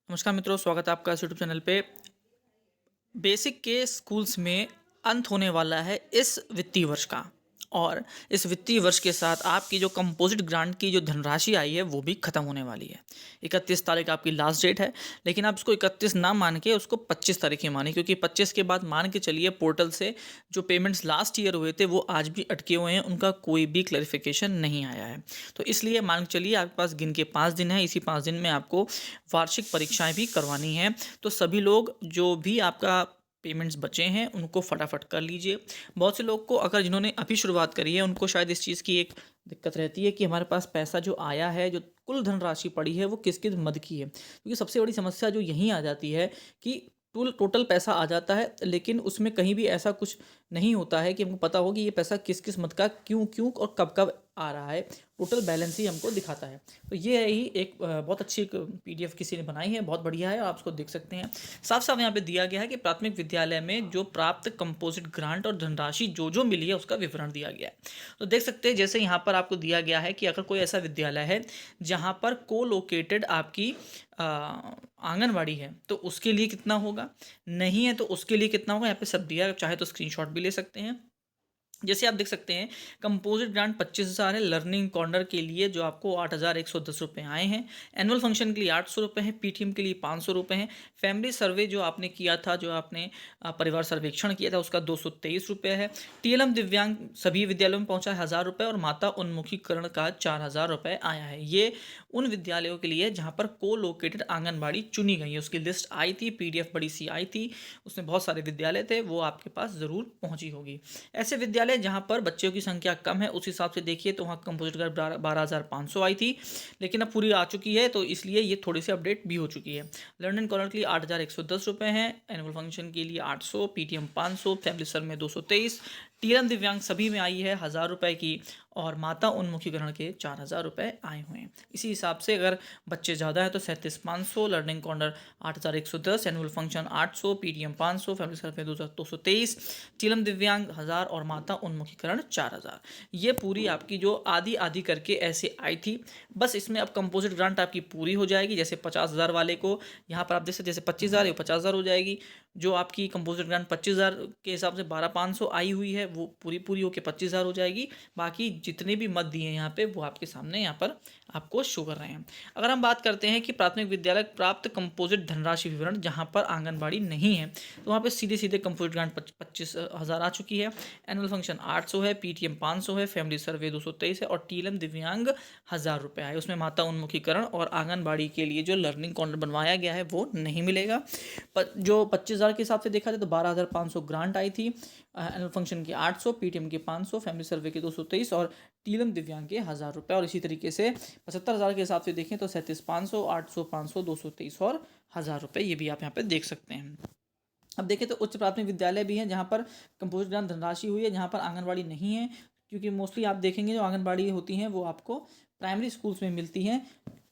नमस्कार मित्रों, स्वागत है आपका इस यूट्यूब चैनल पे। बेसिक के स्कूल्स में अंत होने वाला है इस वित्तीय वर्ष का। और इस वित्तीय वर्ष के साथ आपकी जो कंपोजिट ग्रांट की जो धनराशि आई है वो भी ख़त्म होने वाली है। 31 तारीख आपकी लास्ट डेट है, लेकिन आप इसको 31 ना मान के उसको 25 तारीख ही मानिए, क्योंकि 25 के बाद मान के चलिए पोर्टल से जो पेमेंट्स लास्ट ईयर हुए थे वो आज भी अटके हुए हैं, उनका कोई भी क्लैरिफिकेशन नहीं आया है। तो इसलिए मान के चलिए आपके पास गिन के 5 दिन है, इसी 5 दिन में आपको वार्षिक परीक्षाएं भी करवानी है। तो सभी लोग जो भी आपका पेमेंट्स बचे हैं उनको फटाफट कर लीजिए। बहुत से लोग को, अगर जिन्होंने अभी शुरुआत करी है, उनको शायद इस चीज़ की एक दिक्कत रहती है कि हमारे पास पैसा जो आया है, जो कुल धनराशि पड़ी है, वो किस किस मद की है। क्योंकि सबसे बड़ी समस्या जो यहीं आ जाती है कि टोटल पैसा आ जाता है, लेकिन उसमें कहीं भी ऐसा कुछ नहीं होता है कि हमको पता हो कि ये पैसा किस किस मद का क्यों क्यों और कब कब आ रहा है। टोटल बैलेंस ही हमको दिखाता है। तो ये है ही एक बहुत अच्छी एक पीडीएफ किसी ने बनाई है, बहुत बढ़िया है, आप उसको देख सकते हैं। साफ साफ यहाँ पे दिया गया है कि प्राथमिक विद्यालय में जो प्राप्त कंपोजिट ग्रांट और धनराशि जो जो मिली है उसका विवरण दिया गया है। तो देख सकते हैं, जैसे यहाँ पर आपको दिया गया है कि अगर कोई ऐसा विद्यालय है जहाँ पर को लोकेटेड आपकी आंगनवाड़ी है तो उसके लिए कितना होगा, नहीं है तो उसके लिए कितना होगा, यहाँ पे सब दिया है, चाहे तो स्क्रीनशॉट भी ले सकते हैं। जैसे आप देख सकते हैं, कंपोजिट ग्रांट 25,000 है। लर्निंग कॉर्नर के लिए जो आपको 8,110 रुपये आए हैं। एनुअल फंक्शन के लिए 800 रुपये हैं। पीटीएम के लिए 500 रुपये हैं। फैमिली सर्वे जो आपने किया था, जो आपने परिवार सर्वेक्षण किया था, उसका 223 रुपये है। टीएलएम दिव्यांग सभी विद्यालयों में पहुंचा है 1,000 रुपये, और माता उन्मुखीकरण का 4,000 रुपये आया है। ये उन विद्यालयों के लिए जहाँ पर को लोकेटेड आंगनबाड़ी चुनी गई है, उसकी लिस्ट आई थी, पीडीएफ बड़ी सी आई थी, उसमें बहुत सारे विद्यालय थे, वो आपके पास ज़रूर पहुँची होगी। ऐसे विद्यालय जहाँ पर बच्चों की संख्या कम है, उस हिसाब से देखिए तो वहाँ कंपोजिट ग्रांट 12,500 आई थी, लेकिन अब पूरी आ चुकी है, तो इसलिए ये थोड़ी सी अपडेट भी हो चुकी है। लर्निंग कॉर्नर के लिए 8,110 रुपये हैं। एनुअल फंक्शन के लिए 800, पीटीएम 500, फैमिली सर में 223, टीएलएम दिव्यांग सभी में आई है 1,000 रुपये की, और माता उन्मुखीकरण के 4,000 रुपये आए हुए हैं। इसी हिसाब से अगर बच्चे ज़्यादा है तो 37,500, learning corner 8,110, annual function 800, PTM 500, family survey 223, TLM दिव्यांग 1,000 और माता उन्मुखीकरण 4,000। ये पूरी आपकी जो आधी आधी करके ऐसे आई थी। बस इसमें अब कंपोजिट ग्रांट आपकी पूरी हो जाएगी। जैसे 50,000 वाले को यहाँ पर आप देख सकते, जैसे 25,000 या 50,000 हो जाएगी। जो आपकी कंपोजिट ग्रांट 25,000 के हिसाब से 12,500 आई हुई है, वो पूरी होकर 25,000 हो जाएगी। बाकी जितने भी मत दिए हैं यहाँ पे, वो आपके सामने यहाँ पर आपको शो कर रहे हैं। अगर हम बात करते हैं कि प्राथमिक विद्यालय प्राप्त कंपोजिट धनराशि विवरण, जहाँ पर आंगनबाड़ी नहीं है, तो वहाँ पे सीधे सीधे कंपोजिट ग्रांट 25,000 आ चुकी है। एनुअल फंक्शन 800 है, पीटीएम 500 है, फैमिली सर्वे 223 है, और टीएलएम दिव्यांग 1,000 रुपये आए। उसमें माता उन्मुखीकरण और आंगनबाड़ी के लिए जो लर्निंग कॉर्नर बनवाया गया है वो नहीं मिलेगा। जो 25,000 के हिसाब से देखा जाए तो 12,500 ग्रांट आई थी। एनुअल फंक्शन की 800, पीटीएम के 500, फैमिली सर्वे के 223 और टीएलएम दिव्यांग के 1,000 रुपये। और इसी तरीके से 75,000 के हिसाब से देखें तो 37,500, 800, 500, 223 और 1,000 रुपये, ये भी आप यहाँ पे देख सकते हैं। अब देखें तो उच्च प्राथमिक विद्यालय भी हैं जहाँ पर कंपोजिट ग्रांट धनराशि हुई है, जहाँ पर आंगनबाड़ी नहीं है, क्योंकि मोस्टली आप देखेंगे जो आंगनबाड़ी होती हैं वो आपको प्राइमरी स्कूल्स में मिलती हैं।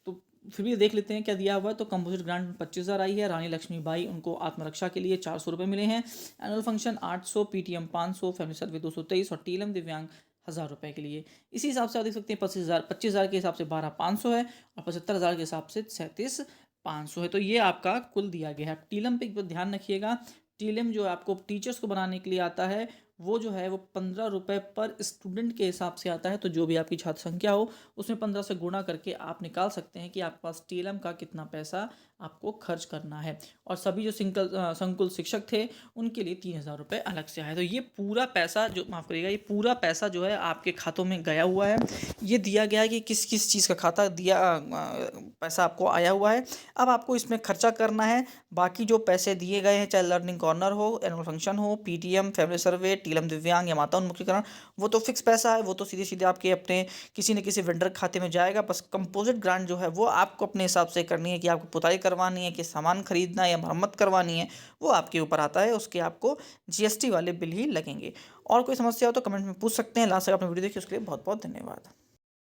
तो फिर भी देख लेते हैं क्या दिया हुआ है। तो कंपोजिट ग्रांट 25,000 आई है। रानी लक्ष्मीबाई, उनको आत्मरक्षा के लिए 400 रुपये मिले हैं। Annual function 800, PTM 500, family survey 223 और टीएलएम दिव्यांग 1,000 रुपये के लिए। इसी हिसाब से आप देख सकते हैं 25,000 के हिसाब से 12,500 है, और 75,000 के हिसाब से 37,500 है। तो ये आपका कुल दिया गया है। टीएलएम पे ध्यान रखिएगा, टीएलएम जो आपको टीचर्स को बनाने के लिए आता है, वो जो है वो 15 रुपये पर स्टूडेंट के हिसाब से आता है। तो जो भी आपकी छात्र संख्या हो उसमें 15 से गुणा करके आप निकाल सकते हैं कि आपके पास टीएलएम का कितना पैसा आपको खर्च करना है। और सभी जो संकुल शिक्षक थे उनके लिए 3,000 रुपये अलग से आए। तो ये पूरा पैसा जो, माफ़ करिएगा, ये पूरा पैसा जो है आपके खातों में गया हुआ है। ये दिया गया है कि किस किस चीज़ का खाता दिया पैसा आपको आया हुआ है। अब आपको इसमें खर्चा करना है। बाकी जो पैसे दिए गए हैं, चाहे लर्निंग कॉर्नर हो, एनुअल फंक्शन हो, पीटीएम, फैमिली सर्वे, टीएलएम दिव्यांग या माता उन्मुखीकरण, वो तो फिक्स पैसा है, वो तो सीधे सीधे आपके अपने किसी न किसी वेंडर खाते में जाएगा। बस कंपोजिट ग्रांट जो है वो आपको अपने हिसाब से करनी है कि आपको पुताई करवानी है, कि सामान खरीदना है या मरम्मत करवानी है, वो आपके ऊपर आता है। उसके आपको जीएसटी वाले बिल ही लगेंगे। और कोई समस्या हो तो कमेंट में पूछ सकते हैं। लास्ट तक आपने वीडियो देखी उसके लिए बहुत बहुत धन्यवाद।